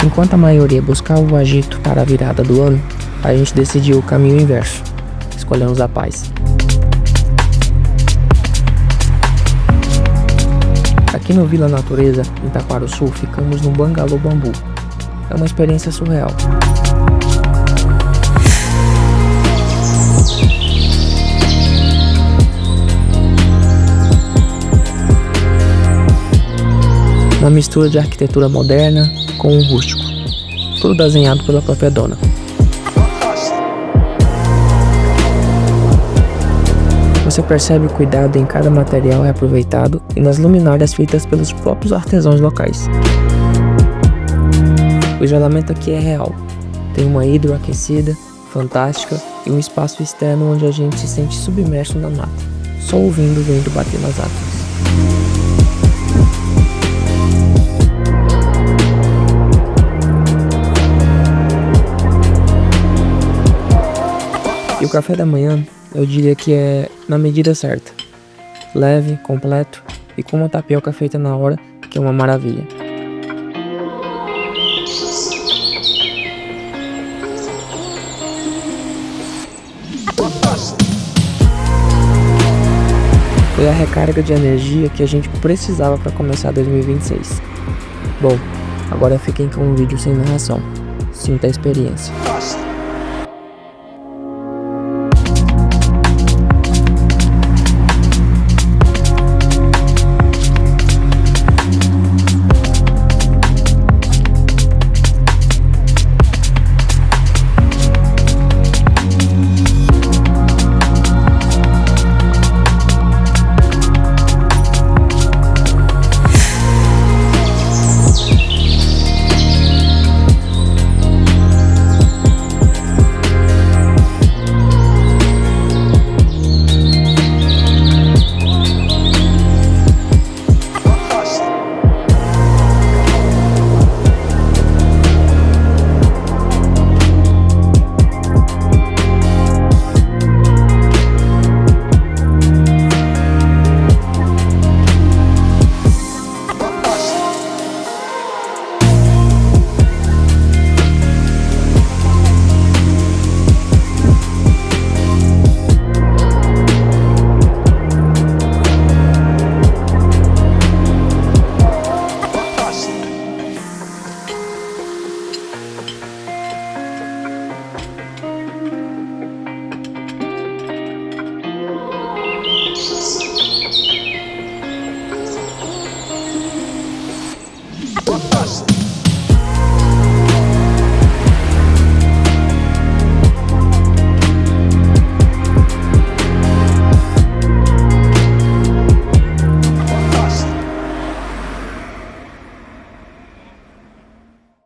Enquanto a maioria buscava o agito para a virada do ano, a gente decidiu o caminho inverso. Escolhemos a paz. Aqui no Vila Natureza, em Taquaruçu, ficamos num bangalô bambu. É uma experiência surreal. Uma mistura de arquitetura moderna com um rústico, tudo desenhado pela própria dona. Você percebe o cuidado em cada material reaproveitado e nas luminárias feitas pelos próprios artesãos locais. O isolamento aqui é real. Tem uma hidroaquecida, fantástica, e um espaço externo onde a gente se sente submerso na mata, só ouvindo o vento bater nas árvores. E o café da manhã, eu diria que é na medida certa. Leve, completo e com uma tapioca feita na hora, que é uma maravilha. Foi a recarga de energia que a gente precisava para começar 2026. Bom, agora fiquem com um vídeo sem narração. Sinta a experiência. Fantástico.